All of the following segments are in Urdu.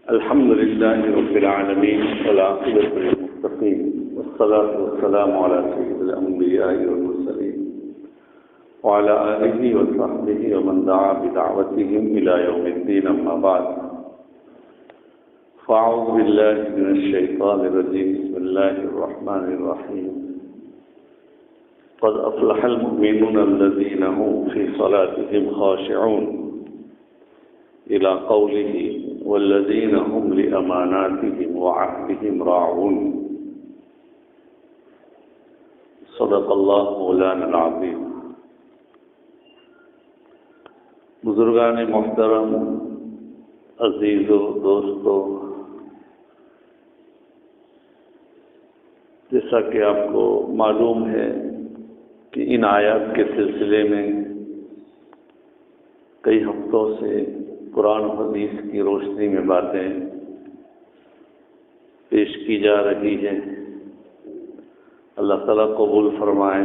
الحمد لله رب العالمين والعاقبة للمتقين والصلاة والسلام على سيد الأنبياء والمرسلين وعلى آله وصحبه ومن دعا بدعوتهم إلى يوم الدين أما بعد فأعوذ بالله من الشيطان الرجيم بسم الله الرحمن الرحيم قد أفلح المؤمنون الذين هم في صلاتهم خاشعون إلى قوله والذين هم لأماناتهم وعهدهم راعون صدق الله مولانا العظيم۔ بزرگان محترم، عزیزو، دوستو، جیسا کہ آپ کو معلوم ہے کہ ان آیات کے سلسلے میں کئی ہفتوں سے قرآن و حدیث کی روشنی میں باتیں پیش کی جا رہی ہیں۔ اللہ تعالیٰ قبول فرمائے،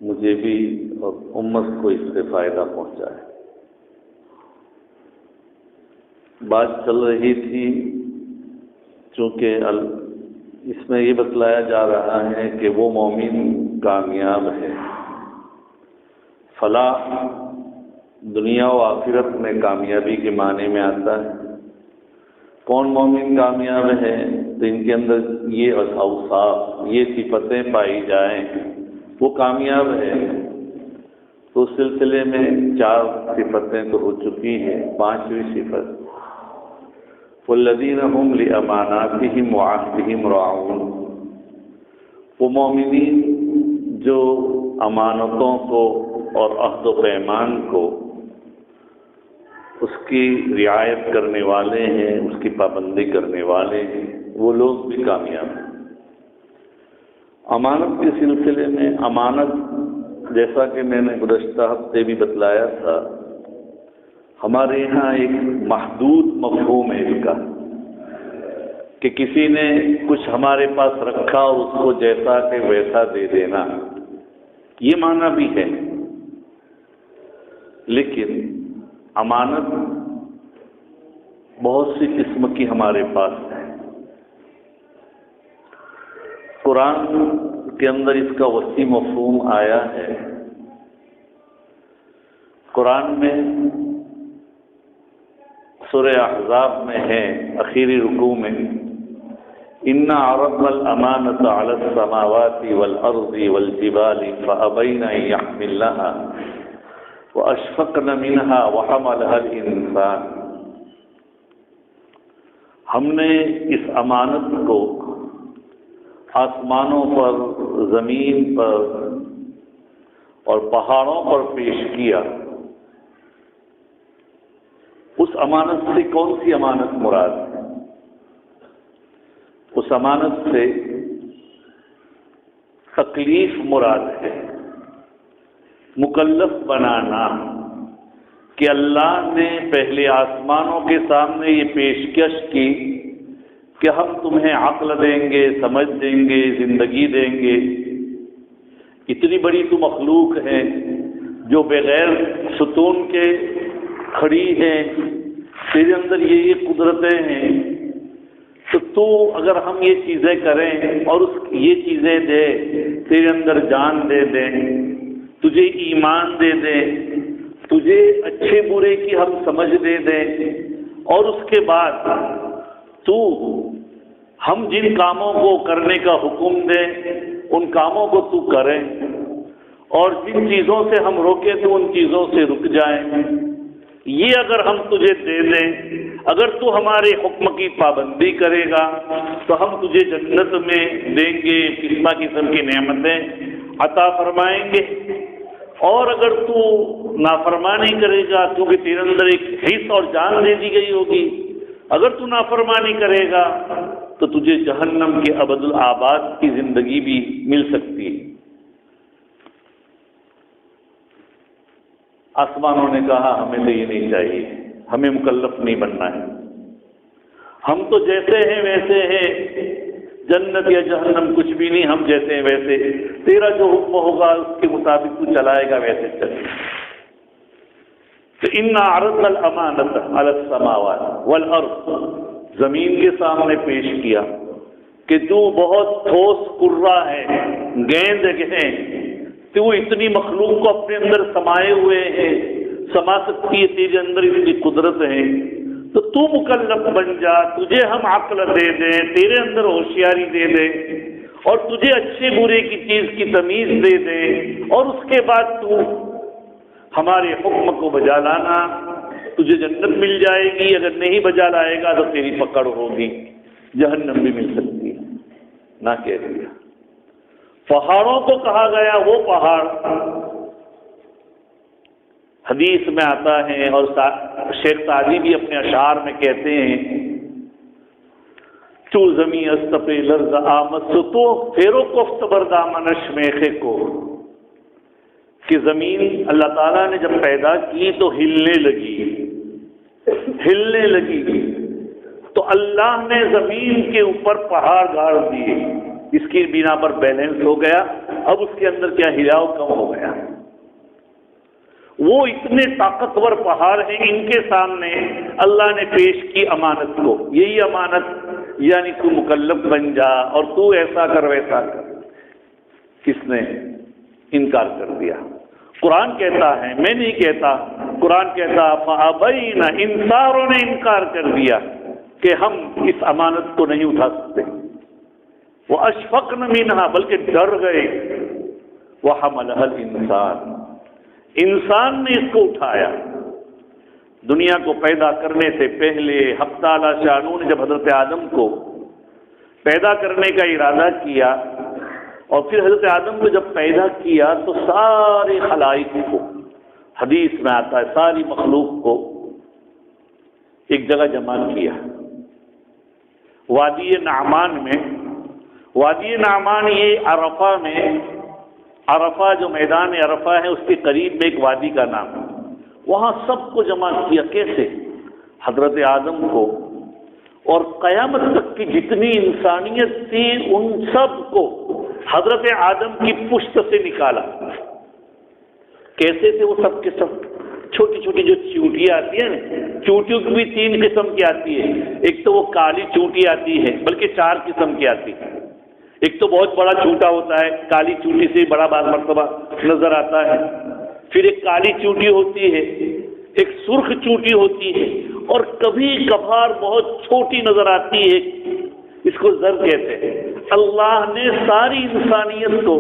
مجھے بھی اور امت کو اس سے فائدہ پہنچائے۔ بات چل رہی تھی، چونکہ اس میں یہ بتلایا جا رہا ہے کہ وہ مومن کامیاب ہے، فلاح دنیا و آخرت میں کامیابی کے معنی میں آتا ہے۔ کون مومن کامیاب ہے؟ تو ان کے اندر یہ اوصاف، یہ صفتیں پائی جائیں، وہ کامیاب ہے۔ تو اس سلسلے میں 4 صفتیں تو ہو چکی ہیں، 5ویں صفت والذین هم لأماناتهم وعهدهم راعون، وہ مومنین جو امانتوں کو اور عہد و پیمان کو اس کی رعایت کرنے والے ہیں، اس کی پابندی کرنے والے ہیں، وہ لوگ بھی کامیاب ہیں۔ امانت کے سلسلے میں امانت، جیسا کہ میں نے گزشتہ ہفتے بھی بتلایا تھا، ہمارے یہاں ایک محدود مفہوم ہے اس کا، کہ کسی نے کچھ ہمارے پاس رکھا اور اس کو جیسا کہ ویسا دے دینا، یہ معنی بھی ہے۔ لیکن امانت بہت سی قسم کی ہمارے پاس ہے۔ قرآن کے اندر اس کا وسیع مفہوم آیا ہے۔ قرآن میں سورہ احزاب میں ہے، آخری رکوع میں اِنَّا عَرَضْنَا الْأَمَانَةَ عَلَى السَّمَاوَاتِ وَالْأَرْضِ وَالْجِبَالِ فَأَبَيْنَ أَن يَحْمِلْنَهَا وَأَشْفَقْنَ مِنْهَا وَحَمَلَهَا الْإِنسَانُ، ہم نے اس امانت کو آسمانوں پر، زمین پر اور پہاڑوں پر پیش کیا۔ اس امانت سے کون سی امانت مراد ہے؟ اس امانت سے تکلیف مراد ہے، مکلف بنانا، کہ اللہ نے پہلے آسمانوں کے سامنے یہ پیشکش کی کہ ہم تمہیں عقل دیں گے، سمجھ دیں گے، زندگی دیں گے۔ اتنی بڑی تو مخلوق ہے جو بغیر ستون کے کھڑی ہے، تیرے اندر یہ قدرتیں ہیں، تو اگر ہم یہ چیزیں کریں اور یہ چیزیں دے، تیرے اندر جان دے دیں، تجھے ایمان دے دیں، تجھے اچھے برے کی ہم سمجھ دے دیں، اور اس کے بعد ہم جن کاموں کو کرنے کا حکم دیں ان کاموں کو تو کریں، اور جن چیزوں سے ہم روکیں تو ان چیزوں سے رک جائیں۔ یہ اگر ہم تجھے دے دیں، اگر تو ہمارے حکم کی پابندی کرے گا تو ہم تجھے جنت میں دیں گے، قسم قسم کی نعمتیں عطا فرمائیں گے، اور اگر تو نافرمانی کرے گا، کیونکہ تیرے اندر ایک حص اور جان دے دی گئی ہوگی، اگر تو نافرمانی کرے گا تو تجھے جہنم کے ابد الآباد کی زندگی بھی مل سکتی ہے۔ آسمانوں نے کہا ہمیں تو یہ نہیں چاہیے، ہمیں مکلف نہیں بننا ہے، ہم تو جیسے ہیں ویسے ہیں، جنت یا جہنم کچھ بھی نہیں، ہم جیسے ہیں ویسے، تیرا جو حکم ہوگا اس کے مطابق تو چلائے گا، ویسے چلے۔ تو انا عرضنا الامانۃ علی السماوات والارض، زمین کے سامنے پیش کیا کہ تو بہت ٹھوس کرہ ہے، گیند ہے، تو اتنی مخلوق کو اپنے اندر سمائے ہوئے ہیں، سما سکتی ہے، تیرے اندر اتنی قدرت ہے، تو تو مکلف بن جا، تجھے ہم عقل دے دیں، تیرے اندر ہوشیاری دے دیں، اور تجھے اچھے برے کی چیز کی تمیز دے دیں، اور اس کے بعد تو ہمارے حکم کو بجا لانا، تجھے جنت مل جائے گی، اگر نہیں بجا لائے گا تو تیری پکڑ ہوگی، جہنم بھی مل سکتی ہے۔ نہ کہہ دیا۔ پہاڑوں کو کہا گیا وہ پہاڑ، حدیث میں آتا ہے اور شیخ سعدی بھی اپنے اشعار میں کہتے ہیں، تو زمین استپ لرز آمد تو پھیرو کفت بردامنش میخے کو، کہ زمین اللہ تعالیٰ نے جب پیدا کی تو ہلنے لگی، تو اللہ نے زمین کے اوپر پہاڑ گاڑ دیے، اس کی بنا پر بیلنس ہو گیا، اب اس کے اندر کیا ہلاؤ کم ہو گیا۔ وہ اتنے طاقتور پہاڑ ہیں، ان کے سامنے اللہ نے پیش کی امانت کو، یہی امانت، یعنی تو مکلف بن جا اور تو ایسا کر ویسا کر۔ کس نے انکار کر دیا؟ قرآن کہتا ہے، میں نہیں کہتا، قرآن کہتا فَأَبَيْنَ، انصاروں نے انکار کر دیا کہ ہم اس امانت کو نہیں اٹھا سکتے، وَأَشْفَقْنَ مِنْهَا، بلکہ ڈر گئے، وَحَمَلَهَا الْإِنسَانُ، انسان نے اس کو اٹھایا۔ دنیا کو پیدا کرنے سے پہلے حق تعالیٰ شانہ نے جب حضرت آدم کو پیدا کرنے کا ارادہ کیا، اور پھر حضرت آدم کو جب پیدا کیا تو سارے خلائق کو، حدیث میں آتا ہے ساری مخلوق کو ایک جگہ جمع کیا، وادی نعمان میں۔ وادی نعمان یہ عرفہ میں، عرفہ جو میدان عرفہ ہے اس کے قریب میں ایک وادی کا نام ہے، وہاں سب کو جمع کیا۔ کیسے؟ حضرت آدم کو اور قیامت تک کی جتنی انسانیت تھی ان سب کو حضرت آدم کی پشت سے نکالا۔ کیسے تھے وہ سب کے سب؟ چھوٹی چھوٹی جو چونٹیاں آتی ہیں نا، چونٹیوں کی بھی 3 قسم کی آتی ہے، ایک تو وہ کالی چونٹی آتی ہے، بلکہ 4 قسم کی آتی ہے۔ ایک تو بہت بڑا چونٹا ہوتا ہے، کالی چونٹی سے بڑا بعض مرتبہ نظر آتا ہے، پھر ایک کالی چونٹی ہوتی ہے، ایک سرخ چونٹی ہوتی ہے، اور کبھی کبھار بہت چھوٹی نظر آتی ہے، اس کو زر کہتے ہیں۔ اللہ نے ساری انسانیت کو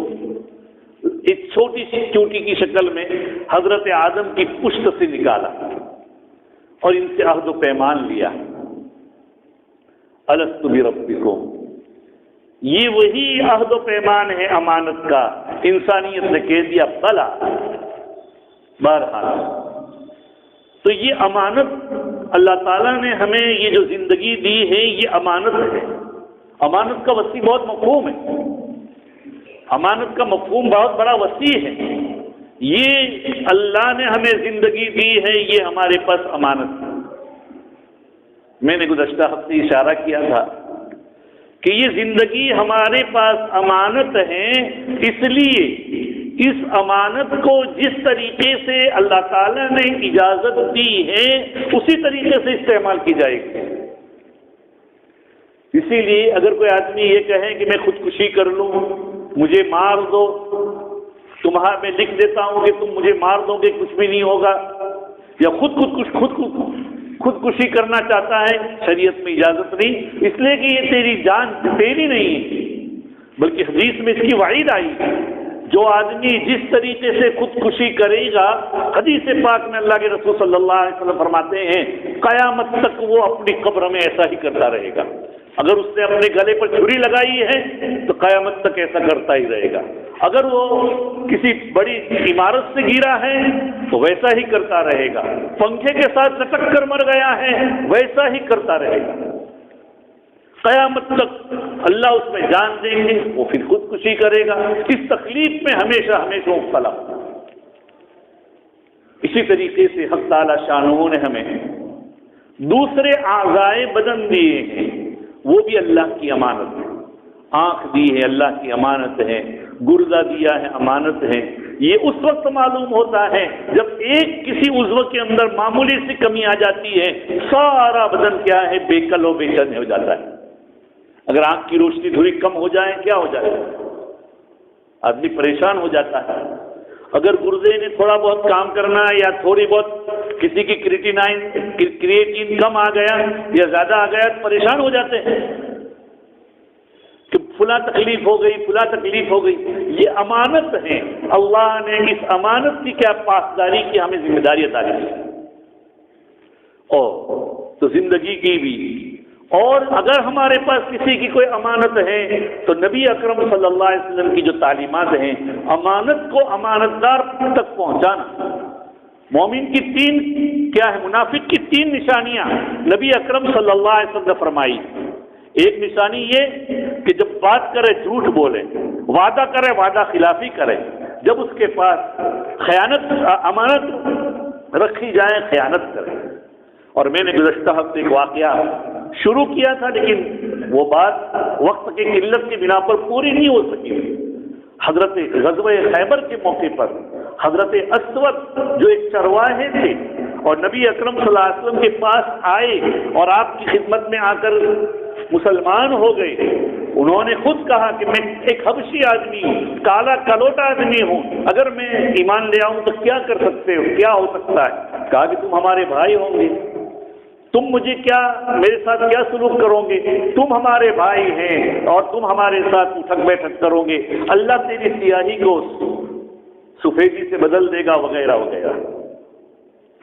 ایک چھوٹی سی چونٹی کی شکل میں حضرت آدم کی پشت سے نکالا اور ان سے عہد و پیمان لیا، الست بربکم۔ یہ وہی عہد و پیمان ہے امانت کا۔ انسانیت نے کہہ دیا بلا، بہرحال۔ تو یہ امانت اللہ تعالیٰ نے ہمیں یہ جو زندگی دی ہے یہ امانت ہے۔ امانت کا وسیع بہت مفہوم ہے، امانت کا مفہوم بہت بڑا وسیع ہے۔ یہ اللہ نے ہمیں زندگی دی ہے، یہ ہمارے پاس امانت ہے۔ میں نے گزشتہ ہفتے اشارہ کیا تھا کہ یہ زندگی ہمارے پاس امانت ہے، اس لیے اس امانت کو جس طریقے سے اللہ تعالیٰ نے اجازت دی ہے اسی طریقے سے استعمال کی جائے گی۔ اسی لیے اگر کوئی آدمی یہ کہے کہ میں خودکشی کر لوں، مجھے مار دو، میں لکھ دیتا ہوں کہ تم مجھے مار دو گے کچھ بھی نہیں ہوگا، یا خودکشی کرنا چاہتا ہے، شریعت میں اجازت نہیں، اس لیے کہ یہ تیری جان تیری نہیں ہے، بلکہ حدیث میں اس کی وعید آئی ہے، جو آدمی جس طریقے سے خودکشی کرے گا، حدیث پاک میں اللہ کے رسول صلی اللہ علیہ وسلم فرماتے ہیں قیامت تک وہ اپنی قبر میں ایسا ہی کرتا رہے گا۔ اگر اس نے اپنے گلے پر چھری لگائی ہے تو قیامت تک ایسا کرتا ہی رہے گا، اگر وہ کسی بڑی عمارت سے گرا ہے تو ویسا ہی کرتا رہے گا، پنکھے کے ساتھ لٹک کر مر گیا ہے ویسا ہی کرتا رہے گا، قیامت تک اللہ اس میں جان دیں گے، وہ پھر خودکشی کرے گا، اس تکلیف میں ہمیشہ ہمیشہ مبتلا۔ اسی طریقے سے حق تعالی شانہ نے ہمیں دوسرے اعضائے بدن دیے ہیں، وہ بھی اللہ کی امانت ہے۔ آنکھ دی ہے اللہ کی امانت ہے، گردہ دیا ہے امانت ہے، یہ اس وقت معلوم ہوتا ہے جب ایک کسی عضو کے اندر معمولی سی کمی آ جاتی ہے، سارا بدن کیا ہے، بے کل و بے چین ہو جاتا ہے۔ اگر آنکھ کی روشنی تھوڑی کم ہو جائے کیا ہو جائے، آدمی پریشان ہو جاتا ہے۔ اگر گردے نے تھوڑا بہت کام کرنا یا تھوڑی بہت کسی کی کریٹین کم آ گیا یا زیادہ آ گیا تو پریشان ہو جاتے ہیں کہ فلاں تکلیف ہو گئی، فلاں تکلیف ہو گئی۔ یہ امانت ہے، اللہ نے اس امانت کی کیا پاسداری کی ہمیں ذمہ داری عطا کی ہے، اور تو زندگی کی بھی۔ اور اگر ہمارے پاس کسی کی کوئی امانت ہے تو نبی اکرم صلی اللہ علیہ وسلم کی جو تعلیمات ہیں، امانت کو امانت دار تک پہنچانا۔ مومن کی تین کیا ہے، منافق کی تین نشانیاں نبی اکرم صلی اللہ علیہ وسلم نے فرمائی۔ ایک نشانی یہ کہ جب بات کرے جھوٹ بولے، وعدہ کرے وعدہ خلافی کرے، جب اس کے پاس خیانت امانت رکھی جائے خیانت کرے۔ اور میں نے گزشتہ ہفتے ایک واقعہ شروع کیا تھا لیکن وہ بات وقت کی قلت کی بنا پر پوری نہیں ہو سکی۔ حضرت غزوہ خیبر کے موقع پر حضرت اسود جو ایک چرواہے تھے اور نبی اکرم صلی اللہ علیہ وسلم کے پاس آئے اور آپ کی خدمت میں آ کر مسلمان ہو گئے، انہوں نے خود کہا کہ میں ایک حبشی آدمی ہوں، کالا کلوٹا آدمی ہوں، اگر میں ایمان لے آؤں تو کیا کر سکتے ہو، کیا ہو سکتا ہے؟ کہا کہ تم ہمارے بھائی ہوں گے، تم مجھے کیا میرے ساتھ کیا سلوک کرو گے، تم ہمارے بھائی ہیں اور تم ہمارے ساتھ اٹھک بیٹھک کرو گے، اللہ تیری سیاہی کو سفیدی سے بدل دے گا وغیرہ وغیرہ۔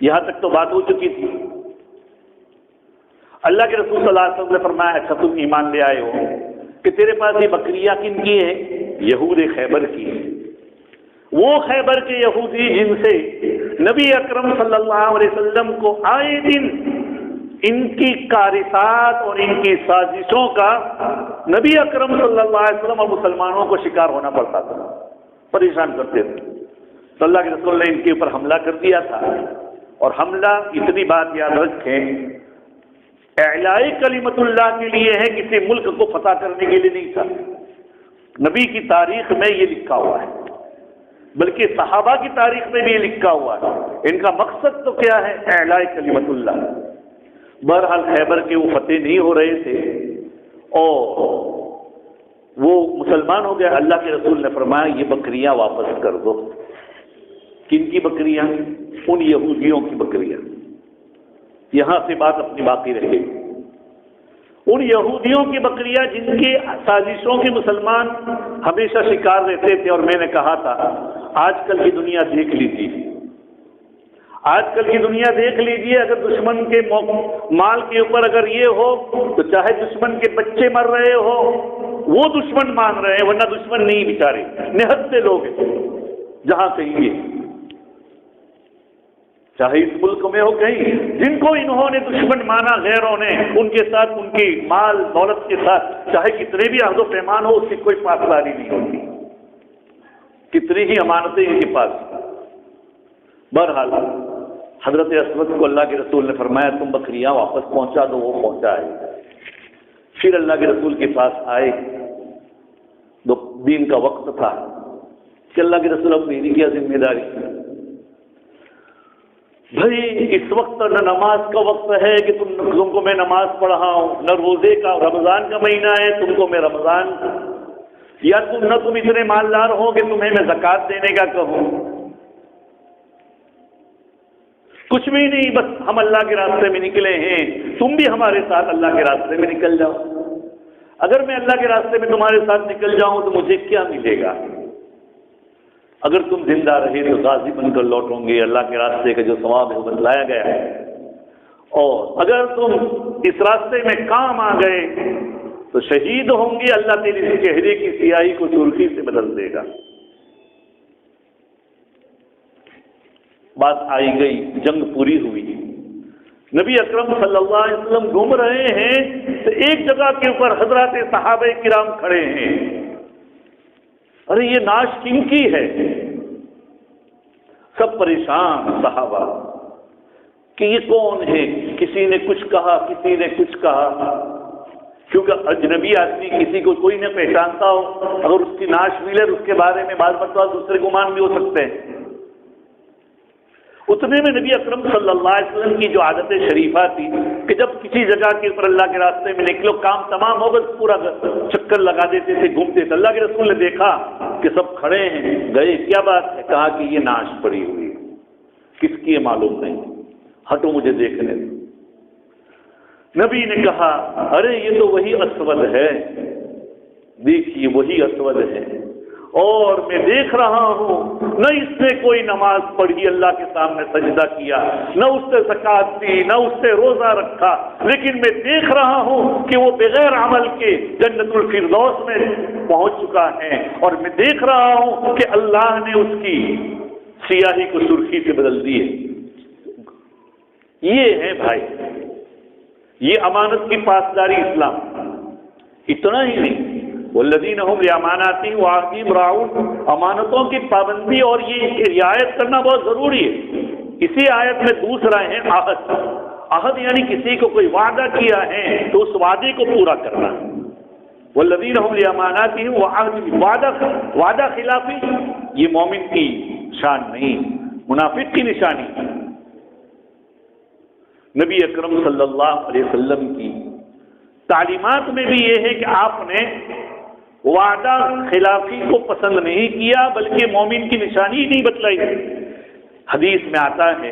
یہاں تک تو بات ہو چکی تھی۔ اللہ کے رسول صلی اللہ علیہ وسلم نے فرمایا اچھا تم ایمان لے آئے ہو کہ تیرے پاس یہ بکریاں کن کی ہیں؟ یہود خیبر کی ہیں۔ وہ خیبر کے یہودی جن سے نبی اکرم صلی اللہ علیہ وسلم کو آئے دن ان کی کارثات اور ان کی سازشوں کا نبی اکرم صلی اللہ علیہ وسلم اور مسلمانوں کو شکار ہونا پڑتا تھا، پریشان کرتے تھے۔ تو اللہ کے رسول نے ان کے اوپر حملہ کر دیا تھا، اور حملہ اتنی بات یاد رکھیں اعلاء کلمت اللہ کے لیے ہے، کسی ملک کو فتح کرنے کے لیے نہیں تھا۔ نبی کی تاریخ میں یہ لکھا ہوا ہے، بلکہ صحابہ کی تاریخ میں بھی یہ لکھا ہوا ہے۔ ان کا مقصد تو کیا ہے؟ اعلاء کلمت اللہ۔ بہرحال خیبر کے وہ فتح نہیں ہو رہے تھے اور وہ مسلمان ہو گئے۔ اللہ کے رسول نے فرمایا یہ بکریاں واپس کر دو۔ کن کی بکریاں؟ ان یہودیوں کی بکریاں۔ یہاں سے بات اپنی باقی رہے گی۔ ان یہودیوں کی بکریاں جن کی سازشوں کے مسلمان ہمیشہ شکار رہتے تھے، اور میں نے کہا تھا آج کل کی دنیا دیکھ لیجیے، آج کل کی دنیا دیکھ لیجیے، اگر دشمن کے مال کے اوپر اگر یہ ہو تو چاہے دشمن کے بچے مر رہے ہو وہ دشمن مان رہے ہیں، ورنہ دشمن نہیں بیچارے، نہتے لوگ ہیں جہاں کہیں گے، چاہے اس ملک میں ہو کہیں، جن کو انہوں نے دشمن مانا غیروں نے، ان کے ساتھ ان کی مال دولت کے ساتھ چاہے کتنے بھی عہد و پیمان ہو اس کی کوئی پاسداری نہیں ہوتی، کتنی ہی امانتیں ان کے پاس۔ بہرحال حضرت اسود کو اللہ کے رسول نے فرمایا تم بکریاں واپس پہنچا دو، وہ پہنچائے۔ پھر اللہ کے رسول کے پاس آئے، دین کا وقت تھا کہ اللہ کے رسول اب میری کیا ذمہ داری؟ بھائی اس وقت نہ نماز کا وقت ہے کہ تم کو میں نماز پڑھاؤں، نہ روزے کا، رمضان کا مہینہ ہے تم کو میں رمضان، یا نہ تم اتنے مالدار ہو کہ تمہیں میں زکوٰۃ دینے کا کہوں، کچھ بھی نہیں، بس ہم اللہ کے راستے میں نکلے ہیں، تم بھی ہمارے ساتھ اللہ کے راستے میں نکل جاؤ۔ اگر میں اللہ کے راستے میں تمہارے ساتھ نکل جاؤں تو مجھے کیا ملے گا؟ اگر تم زندہ رہے تو غازی بن کر لوٹوں گے، اللہ کے راستے کا جو ثواب ہے وہ بتلایا گیا ہے، اور اگر تم اس راستے میں کام آ گئے تو شہید ہوں گے، اللہ تیرے چہرے کی سیاہی کو سرخی سے بدل دے گا۔ بات آئی گئی، جنگ پوری ہوئی، نبی اکرم صلی اللہ علیہ وسلم گھوم رہے ہیں تو ایک جگہ کے اوپر حضرات صحابہ کرام کھڑے ہیں۔ ارے یہ ناش کن کی ہے؟ سب پریشان صحابہ کہ یہ کون ہے؟ کسی نے کچھ کہا، کسی نے کچھ کہا۔ کیونکہ اجنبی آدمی کسی کو کوئی نہ پہچانتا ہو، اگر اس کی نعش ملے تو اس کے بارے میں بعض مرتبہ دوسرے گمان بھی ہو سکتے ہیں۔ اتنے میں نبی اکرم صلی اللہ علیہ وسلم کی جو عادت شریفہ تھی کہ جب کسی جگہ کے اوپر اللہ کے راستے میں نکلو، کام تمام ہو گئے، پورا چکر لگا دیتے تھے، گھومتے تھے۔ اللہ کے رسول نے دیکھا کہ سب کھڑے ہیں، گئے، کیا بات ہے؟ کہا کہ یہ نعش پڑی ہوئی ہے، کس کی ہے معلوم نہیں، ہٹو مجھے دیکھنے دو۔ نبی نے کہا ارے یہ تو وہی اسود ہے، دیکھیے وہی اسود ہے، اور میں دیکھ رہا ہوں نہ اس نے کوئی نماز پڑھی، اللہ کے سامنے سجدہ کیا، نہ اس سے زکات دی، نہ اس سے روزہ رکھا، لیکن میں دیکھ رہا ہوں کہ وہ بغیر عمل کے جنت الفردوس میں پہنچ چکا ہے، اور میں دیکھ رہا ہوں کہ اللہ نے اس کی سیاہی کو سرخی سے بدل دی ہے۔ یہ ہے بھائی، یہ امانت کی پاسداری اسلام۔ اتنا ہی نہیں، والذین هم لاماناتهم وعهدهم راعون، امانتوں کی پابندی اور یہ رعایت کرنا بہت ضروری ہے۔ اسی آیت میں دوسرا ہے عہد۔ عہد یعنی کسی کو کوئی وعدہ کیا ہے تو اس وعدے کو پورا کرنا۔ والذین هم لاماناتهم وعهدهم، وعدہ خلافی یہ مومن کی شان نہیں، منافق کی نشانی۔ نبی اکرم صلی اللہ علیہ وسلم کی تعلیمات میں بھی یہ ہے کہ آپ نے وعدہ خلافی کو پسند نہیں کیا، بلکہ مومن کی نشانی ہی نہیں بتلائی۔ حدیث میں آتا ہے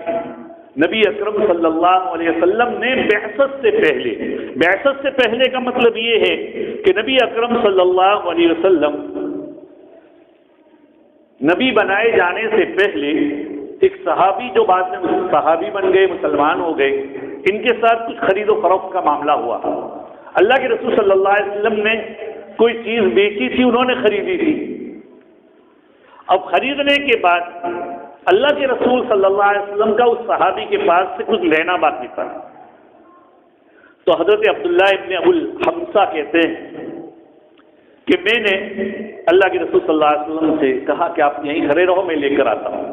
نبی اکرم صلی اللہ علیہ وسلم نے بعثت سے پہلے کا مطلب یہ ہے کہ نبی اکرم صلی اللہ علیہ وسلم نبی بنائے جانے سے پہلے ایک صحابی جو بعد میں صحابی بن گئے، مسلمان ہو گئے، ان کے ساتھ کچھ خرید و فروخت کا معاملہ ہوا۔ اللہ کے رسول صلی اللہ علیہ وسلم نے کوئی چیز بیچی تھی، انہوں نے خریدی تھی۔ اب خریدنے کے بعد اللہ کے رسول صلی اللہ علیہ وسلم کا اس صحابی کے پاس سے کچھ لینا باقی تھا، تو حضرت عبداللہ ابن ابو الحمصہ کہتے ہیں کہ میں نے اللہ کے رسول صلی اللہ علیہ وسلم سے کہا کہ آپ یہیں کھڑے رہو، میں لے کر آتا ہوں۔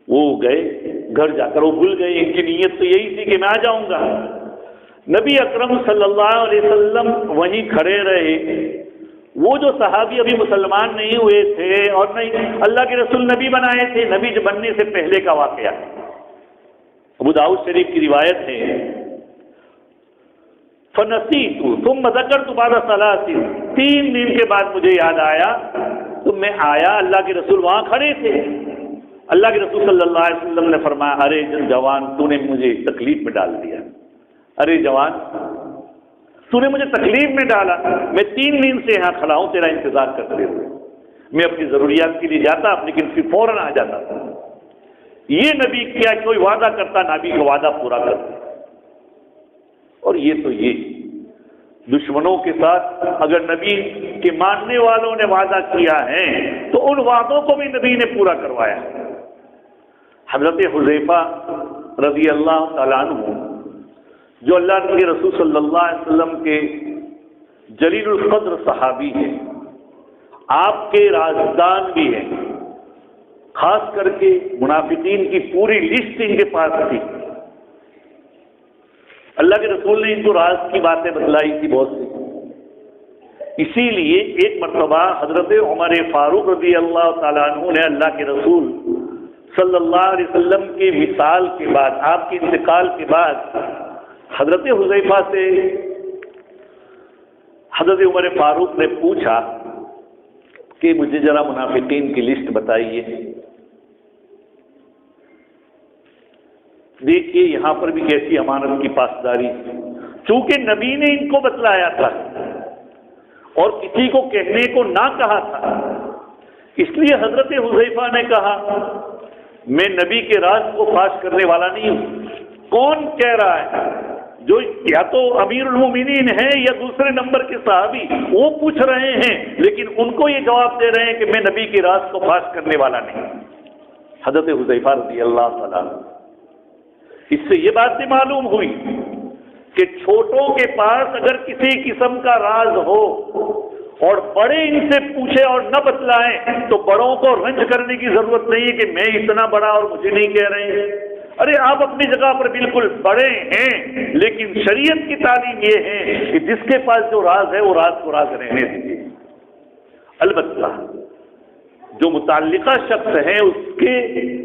وہ گئے، گھر جا کر وہ بھول گئے، ان کی نیت تو یہی تھی کہ میں آ جاؤں گا۔ نبی اکرم صلی اللہ علیہ وسلم وہیں کھڑے رہے۔ وہ جو صحابی ابھی مسلمان نہیں ہوئے تھے اور نہیں اللہ کے رسول نبی بنائے تھے، نبی بننے سے پہلے کا واقعہ، ابو داؤد شریف کی روایت ہے، فَنَسِيتُ ثُمَّ ذَكَرْتُ بَعْدَ ثَلَاثٍ، 3 دن کے بعد مجھے یاد آیا تو میں آیا، اللہ کے رسول وہاں کھڑے تھے۔ اللہ کے رسول صلی اللہ علیہ وسلم نے فرمایا ارے جوان، تو نے مجھے تکلیف میں ڈال دیا، ارے جوان تو نے مجھے تکلیف میں ڈالا، میں 3 دن سے یہاں کھڑا ہوں تیرا انتظار کرتے ہوئے، میں اپنی ضروریات کے لیے جاتا لیکن پھر فوراً آ جاتا تھا۔ یہ نبی کیا کوئی وعدہ کرتا، نبی کو وعدہ پورا کرتا۔ اور یہ تو یہ دشمنوں کے ساتھ اگر نبی کے ماننے والوں نے وعدہ کیا ہے تو ان وعدوں کو بھی نبی نے پورا کروایا۔ حضرت حذیفہ رضی اللہ تعالیٰ عنہ جو اللہ کے رسول صلی اللہ علیہ وسلم کے جلیل القدر صحابی ہیں، آپ کے رازدان بھی ہیں، خاص کر کے منافقین کی پوری لسٹ ان کے پاس تھی۔ اللہ کے رسول نے ان کو راز کی باتیں بتلائی تھی بہت سی۔ اسی لیے ایک مرتبہ حضرت عمر فاروق رضی اللہ تعالیٰ عنہ نے اللہ کے رسول صلی اللہ علیہ وسلم کے وصال کے بعد، آپ کے انتقال کے بعد، حضرت حذیفہ سے حضرت عمر فاروق نے پوچھا کہ مجھے ذرا منافقین کی لسٹ بتائیے۔ دیکھیے یہاں پر بھی کیسی امانت کی پاسداری، چونکہ نبی نے ان کو بتلایا تھا اور کسی کو کہنے کو نہ کہا تھا، اس لیے حضرت حذیفہ نے کہا میں نبی کے راز کو فاش کرنے والا نہیں ہوں۔ کون کہہ رہا ہے؟ جو یا تو امیر المومنین ہیں یا دوسرے نمبر کے صحابی، وہ پوچھ رہے ہیں لیکن ان کو یہ جواب دے رہے ہیں کہ میں نبی کے راز کو فاش کرنے والا نہیں۔ حضرت حذیفہ رضی اللہ تعالیٰ، اس سے یہ بات بھی معلوم ہوئی کہ چھوٹوں کے پاس اگر کسی قسم کا راز ہو اور بڑے ان سے پوچھے اور نہ بتلائیں تو بڑوں کو رنج کرنے کی ضرورت نہیں ہے کہ میں اتنا بڑا اور مجھے نہیں کہہ رہے ہیں۔ ارے آپ اپنی جگہ پر بالکل بڑے ہیں، لیکن شریعت کی تعلیم یہ ہے کہ جس کے پاس جو راز ہے وہ راز کو راز رہنے دیجیے۔ البتہ جو متعلقہ شخص ہے اس کے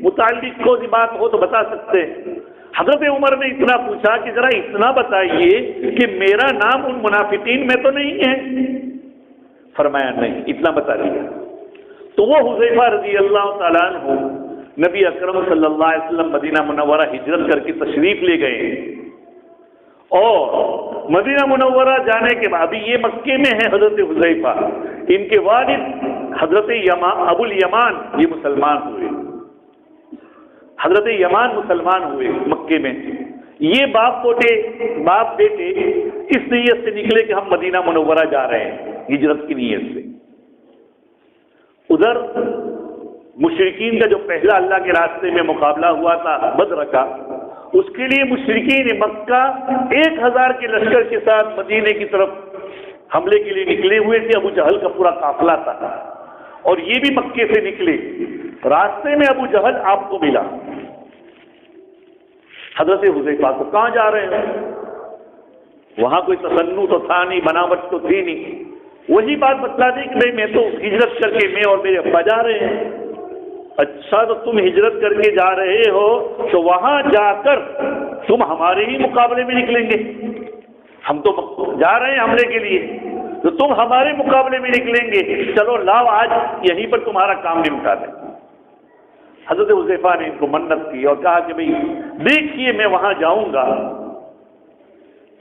متعلق کوئی بات ہو تو بتا سکتے ہیں۔ حضرت عمر نے اتنا پوچھا کہ ذرا اتنا بتائیے کہ میرا نام ان منافقین میں تو نہیں ہے؟ فرمایا نہیں، اتنا بتا دیا۔ تو وہ حذیفہ رضی اللہ تعالیٰ عنہ نبی اکرم صلی اللہ علیہ وسلم مدینہ منورہ ہجرت کر کے تشریف لے گئے، اور مدینہ منورہ جانے کے بعد ابھی یہ مکے میں ہے حضرت حذیفہ، ان کے والد حضرت ابو الیمان یہ مسلمان ہوئے، حضرت یمان مسلمان ہوئے مکے میں۔ یہ باپ بیٹے اس نیت سے نکلے کہ ہم مدینہ منورہ جا رہے ہیں ہجرت کی نیت سے۔ ادھر مشرکین کا جو پہلا اللہ کے راستے میں مقابلہ ہوا تھا بدر کا، اس کے لیے مشرکین مکہ 1000 کے لشکر کے ساتھ مدینے کی طرف حملے کے لیے نکلے ہوئے تھے۔ ابو جہل کا پورا قافلہ تھا، اور یہ بھی مکے سے نکلے۔ راستے میں ابو جہل آپ کو ملا، حضرت حذیفہ کو کہاں جا رہے ہیں؟ وہاں کوئی تصنع تو تھا نہیں، بناوٹ تو تھی نہیں، وہی بات بتلا دی کہ بھائی میں تو ہجرت کر کے میں اور میرے ابا جا رہے ہیں۔ اچھا تو تم ہجرت کر کے جا رہے ہو تو وہاں جا کر تم ہمارے ہی مقابلے میں نکلیں گے؟ ہم تو جا رہے ہیں حملے کے لیے، تو تم ہمارے مقابلے میں نکلیں گے؟ چلو لاؤ آج یہیں پر تمہارا کام نمٹا دیں۔ حضرت حذیفہ نے ان کو منت کی اور کہا کہ بھئی دیکھیے میں وہاں جاؤں گا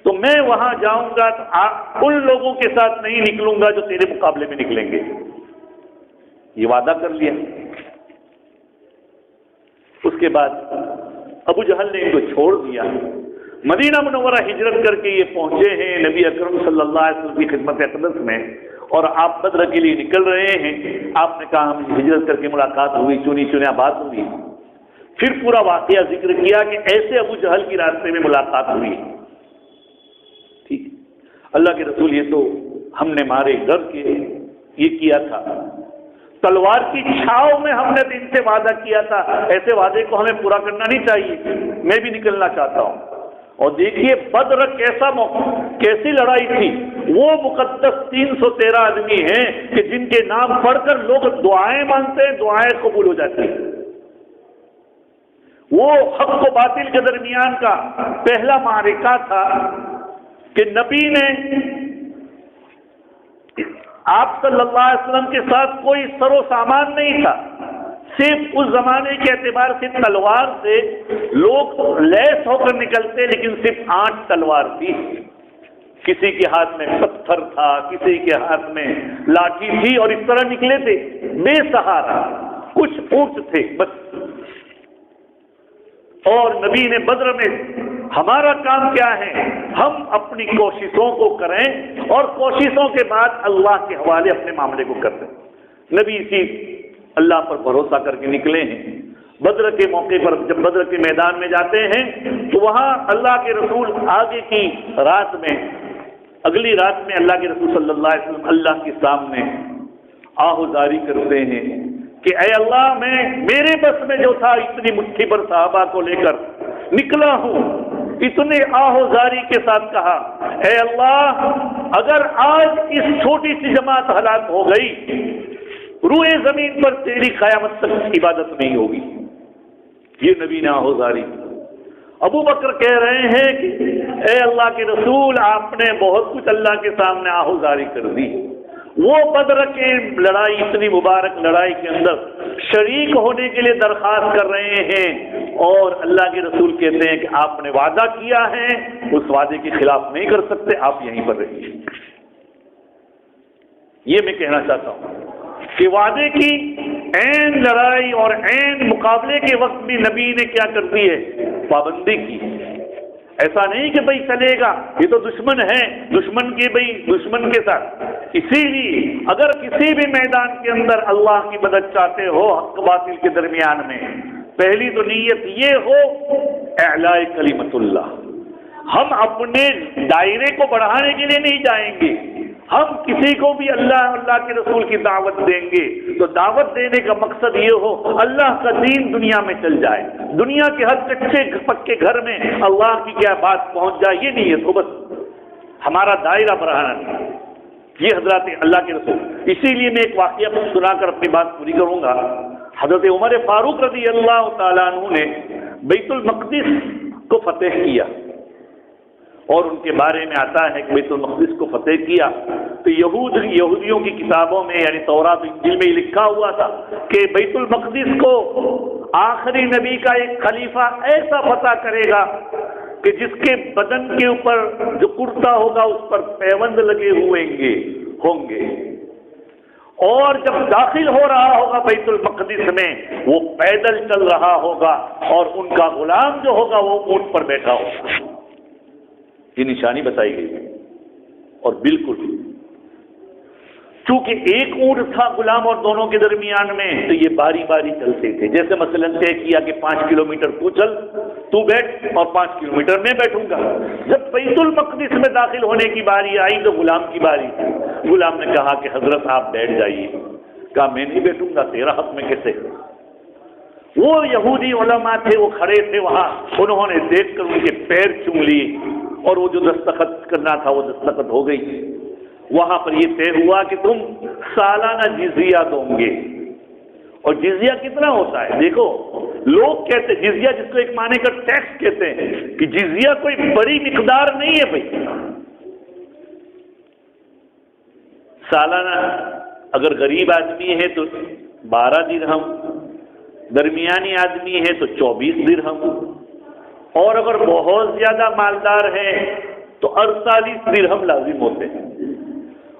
تو میں وہاں جاؤں گا تو ان لوگوں کے ساتھ نہیں نکلوں گا جو تیرے مقابلے میں نکلیں گے۔ یہ وعدہ کر لیا۔ اس کے بعد ابو جہل نے ان کو چھوڑ دیا۔ مدینہ منورہ ہجرت کر کے یہ پہنچے ہیں نبی اکرم صلی اللہ علیہ وسلم کی خدمت اقدس میں، اور آپ بدر کے لیے نکل رہے ہیں۔ آپ نے کہا ہم ہجرت کر کے ملاقات ہوئی، چنی چنیا بات ہوئی۔ پھر پورا واقعہ ذکر کیا کہ ایسے ابو جہل کی راستے میں ملاقات ہوئی۔ ٹھیک، اللہ کے رسول یہ تو ہم نے مارے ڈر کے یہ کیا تھا، تلوار کی چھاؤں میں ہم نے ان سے وعدہ کیا تھا، ایسے وعدے کو ہمیں پورا کرنا نہیں چاہیے، میں بھی نکلنا چاہتا ہوں۔ اور دیکھیے بدر کیسا موقع، کیسی لڑائی تھی۔ وہ مقدس 313 آدمی ہیں کہ جن کے نام پڑھ کر لوگ دعائیں مانگتے ہیں، دعائیں قبول ہو جاتی ہیں۔ وہ حق و باطل کے درمیان کا پہلا معرکہ تھا کہ نبی نے آپ صلی اللہ علیہ وسلم کے ساتھ کوئی سر و سامان نہیں تھا، صرف اس زمانے کے اعتبار سے تلوار سے لوگ لیس ہو کر نکلتے، لیکن صرف 8 تلوار تھی۔ کسی کے ہاتھ میں پتھر تھا، کسی کے ہاتھ میں لاٹھی تھی، اور اس طرح نکلے تھے بے سہارا، کچھ اونٹ تھے بس۔ اور نبی نے بدر میں ہمارا کام کیا ہے، ہم اپنی کوششوں کو کریں اور کوششوں کے بعد اللہ کے حوالے اپنے معاملے کو کر دیں۔ نبی اسی اللہ پر بھروسہ کر کے نکلے ہیں۔ بدر کے موقع پر جب بدر کے میدان میں جاتے ہیں تو وہاں اللہ کے رسول آگے کی رات میں، اگلی رات میں اللہ کے رسول صلی اللہ علیہ وسلم اللہ کے سامنے آہوزاری کرتے ہیں کہ اے اللہ، میرے بس میں جو تھا اتنی مٹھی پر صحابہ کو لے کر نکلا ہوں، اتنے آہوزاری کے ساتھ کہا اے اللہ، اگر آج اس چھوٹی سی جماعت ہلاک ہو گئی، روئے زمین پر تیری قیامت تک عبادت نہیں ہوگی۔ یہ نبی نے آہوزاری۔ ابو بکر کہہ رہے ہیں کہ اے اللہ کے رسول، آپ نے بہت کچھ اللہ کے سامنے آہوزاری کر دی۔ وہ بدر کی لڑائی، اتنی مبارک لڑائی کے اندر شریک ہونے کے لیے درخواست کر رہے ہیں، اور اللہ کے رسول کہتے ہیں کہ آپ نے وعدہ کیا ہے، اس وعدے کے خلاف نہیں کر سکتے، آپ یہیں پر رہیے۔ یہ میں کہنا چاہتا ہوں کہ وعدے کی عین لڑائی اور عین مقابلے کے وقت بھی نبی نے کیا کر دی ہے، پابندی کی۔ ایسا نہیں کہ بھائی چلے گا، یہ تو دشمن ہے، دشمن کے ساتھ۔ اسی لیے اگر کسی بھی میدان کے اندر اللہ کی مدد چاہتے ہو حق باطل کے درمیان میں، پہلی تو نیت یہ ہو اعلاء کلمت اللہ۔ ہم اپنے دائرے کو بڑھانے کے لیے نہیں جائیں گے، ہم کسی کو بھی اللہ کے رسول کی دعوت دیں گے تو دعوت دینے کا مقصد یہ ہو اللہ کا دین دنیا میں چل جائے، دنیا کے ہر کچے پکے گھر میں اللہ کی کیا بات پہنچ جائے، یہ نہیں ہے تو بس ہمارا دائرہ بڑھانا نہیں۔ یہ حضرات اللہ کے رسول، اسی لیے میں ایک واقعہ سنا کر اپنی بات پوری کروں گا۔ حضرت عمر فاروق رضی اللہ تعالیٰ عنہ نے بیت المقدس کو فتح کیا، اور ان کے بارے میں آتا ہے کہ بیت المقدس کو فتح کیا تو یہودیوں کی کتابوں میں یعنی تورات انجیل میں لکھا ہوا تھا کہ بیت المقدس کو آخری نبی کا ایک خلیفہ ایسا فتح کرے گا کہ جس کے بدن کے اوپر جو کرتا ہوگا اس پر پیوند لگے ہوئے ہوں گے، اور جب داخل ہو رہا ہوگا بیت المقدس میں وہ پیدل چل رہا ہوگا اور ان کا غلام جو ہوگا وہ اونٹ پر بیٹھا ہوگا۔ یہ نشانی بتائی گئی ہے، اور بالکل چونکہ ایک اونٹ تھا غلام اور دونوں کے درمیان میں تو یہ باری باری چلتے تھے، جیسے مثلا طے کیا کہ 5 کلومیٹر تو چل، تو بیٹھ، اور 5 کلومیٹر میں بیٹھوں گا۔ جب بیت المقدس میں داخل ہونے کی باری آئی تو غلام کی باری تھی، غلام نے کہا کہ حضرت آپ بیٹھ جائیے، کہا میں نہیں بیٹھوں گا، تیرا حق میں کیسے؟ وہ یہودی علماء تھے، وہ کھڑے تھے وہاں، انہوں نے دیکھ کر ان کے پیر چوم لیے اور وہ جو دستخط کرنا تھا وہ دستخط ہو گئی۔ وہاں پر یہ طے ہوا کہ تم سالانہ جزیہ دو گے، اور جزیہ کتنا ہوتا ہے؟ دیکھو لوگ کہتے ہیں جزیہ، جس کو ایک معنی کا ٹیکس کہتے ہیں، کہ جزیہ کوئی بڑی مقدار نہیں ہے بھائی۔ سالانہ اگر غریب آدمی ہے تو 12 درہم، درمیانی آدمی ہے تو 24 درہم، اور اگر بہت زیادہ مالدار ہے تو 48 درہم لازم ہوتے ہیں،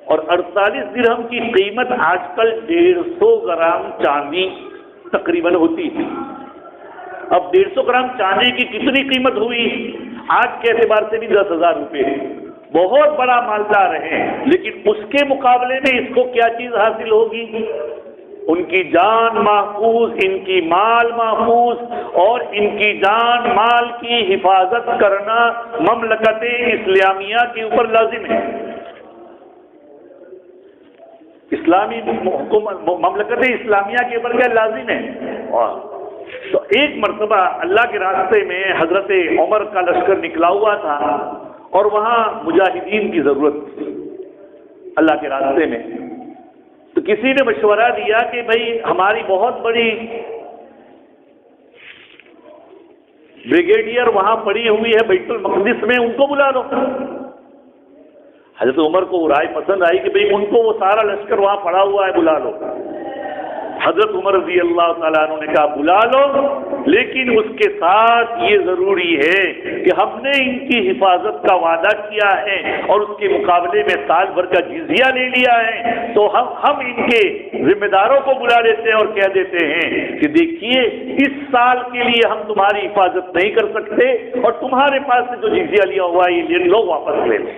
اور 48 درہم کی قیمت آج کل 150 گرام چاندی تقریباً ہوتی ہے۔ اب 150 گرام چاندی کی کتنی قیمت ہوئی؟ آج کے اعتبار سے بھی 10,000 روپے، بہت بڑا مالدار ہے، لیکن اس کے مقابلے میں اس کو کیا چیز حاصل ہوگی؟ ان کی جان محفوظ، ان کی مال محفوظ، اور ان کی جان مال کی حفاظت کرنا مملکت اسلامیہ کے اوپر لازم ہے۔ اسلامی مملکت اسلامیہ کے اوپر کیا لازم ہے؟ تو ایک مرتبہ اللہ کے راستے میں حضرت عمر کا لشکر نکلا ہوا تھا، اور وہاں مجاہدین کی ضرورت تھی اللہ کے راستے میں۔ تو کسی نے مشورہ دیا کہ بھائی ہماری بہت بڑی بریگیڈیئر وہاں پڑی ہوئی ہے بیت المقدس میں، ان کو بلا لو۔ حضرت عمر کو رائے پسند آئی کہ بھئی ان کو، وہ سارا لشکر وہاں پڑا ہوا ہے، بلا لو۔ حضرت عمر رضی اللہ تعالیٰ عنہ نے کہا بلا لو، لیکن اس کے ساتھ یہ ضروری ہے کہ ہم نے ان کی حفاظت کا وعدہ کیا ہے اور اس کے مقابلے میں سال بھر کا جزیہ لے لیا ہے، تو ہم ان کے ذمہ داروں کو بلا لیتے ہیں اور کہہ دیتے ہیں کہ دیکھیے اس سال کے لیے ہم تمہاری حفاظت نہیں کر سکتے، اور تمہارے پاس سے جو جزیہ لیا ہوا ہے یہ لوگ واپس لے لیں۔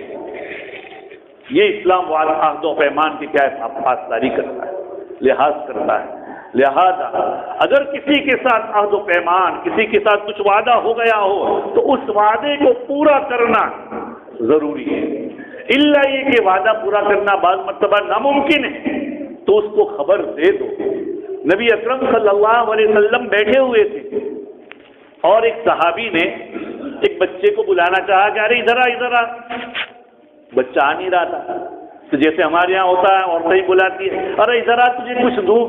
یہ اسلام عہد و پیمان کی کیا پاسداری کرتا ہے، لحاظ کرتا ہے۔ لہذا اگر کسی کے ساتھ عہد و پیمان، کسی کے ساتھ کچھ وعدہ ہو گیا ہو تو اس وعدے کو پورا کرنا ضروری ہے، الا یہ کہ وعدہ پورا کرنا بعض مرتبہ ناممکن ہے تو اس کو خبر دے دو۔ نبی اکرم صلی اللہ علیہ وسلم بیٹھے ہوئے تھے، اور ایک صحابی نے ایک بچے کو بلانا چاہا کہ ارے ادھر آ، بچہ آ نہیں رہا تھا، تو جیسے ہمارے یہاں ہوتا ہے عورتیں ہی بلاتی ہے، ارے ادھر آ تجھے کچھ دوں۔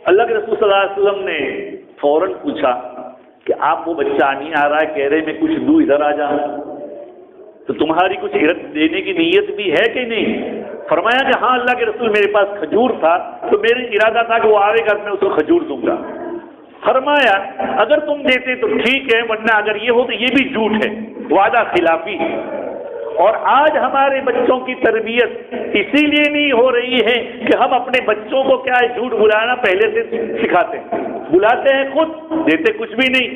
اللہ کے رسول صلی اللہ علیہ وسلم نے فوراً پوچھا کہ آپ وہ بچہ نہیں آ رہا ہے، کہہ رہے میں کچھ دوں، ادھر آ جا، تو تمہاری کچھ دینے کی نیت بھی ہے کہ نہیں؟ فرمایا کہ ہاں اللہ کے رسول میرے پاس کھجور تھا تو میرا ارادہ تھا کہ وہ آئے گا میں اس کو کھجور دوں گا۔ فرمایا اگر تم دیتے تو ٹھیک ہے، ورنہ اگر یہ ہو تو یہ بھی جھوٹ ہے، وعدہ خلافی ہے۔ اور آج ہمارے بچوں کی تربیت اسی لیے نہیں ہو رہی ہے کہ ہم اپنے بچوں کو کیا ہے جھوٹ بلانا پہلے سے سکھاتے ہیں، بلاتے ہیں خود، دیتے کچھ بھی نہیں۔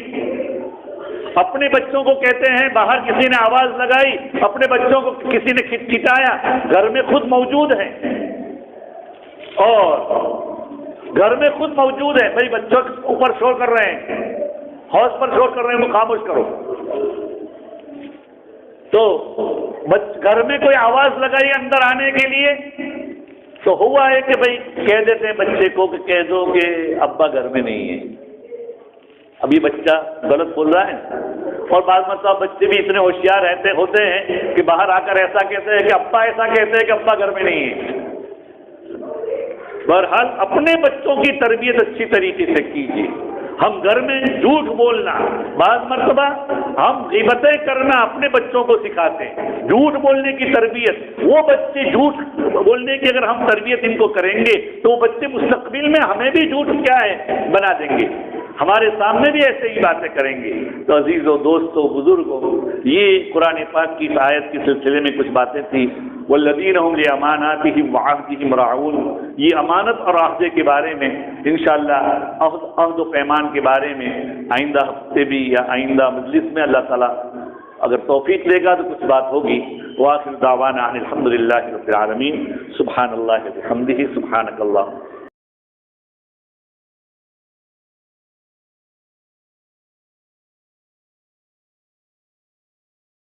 اپنے بچوں کو کہتے ہیں باہر کسی نے آواز لگائی، اپنے بچوں کو کسی نے کھٹکھٹایا، گھر میں خود موجود ہے، اور گھر میں خود موجود ہے، بھائی بچوں اوپر شور کر رہے ہیں، ہاؤس پر شور کر رہے ہیں، وہ خاموش کرو۔ تو گھر میں کوئی آواز لگائی اندر آنے کے لیے تو ہوا ہے کہ بھائی کہہ دیتے ہیں بچے کو کہ کہہ دو کہ ابا گھر میں نہیں ہے. ابھی بچہ غلط بول رہا ہے. اور بعض مرتبہ بچے بھی اتنے ہوشیار ہوتے ہیں کہ باہر آ کر ایسا کہتے ہیں کہ ابا ایسا کہتے ہیں کہ ابا گھر میں نہیں ہے. بہرحال اپنے بچوں کی تربیت اچھی طریقے سے کیجیے. ہم گھر میں جھوٹ بولنا، بعض مرتبہ ہم غیبتیں کرنا اپنے بچوں کو سکھاتے ہیں. جھوٹ بولنے کی تربیت، وہ بچے جھوٹ بولنے کی اگر ہم تربیت ان کو کریں گے تو وہ بچے مستقبل میں ہمیں بھی جھوٹ کیا ہے بنا دیں گے، ہمارے سامنے بھی ایسے ہی باتیں کریں گے. تو عزیزوں، دوستوں، بزرگوں، یہ قرآن پاک کی آیت کے سلسلے میں کچھ باتیں تھیں. والذین هم لاماناتهم وعهدهم راعون، یہ امانت اور عہدے کے بارے میں انشاءاللہ عہد و پیمان کے بارے میں آئندہ ہفتے بھی یا آئندہ مجلس میں اللہ تعالیٰ اگر توفیق دے گا تو کچھ بات ہوگی. وآخر دعوانا ان الحمد للہ رب العالمین. سبحان اللہ وبحمدہ، سبحانک اللہ.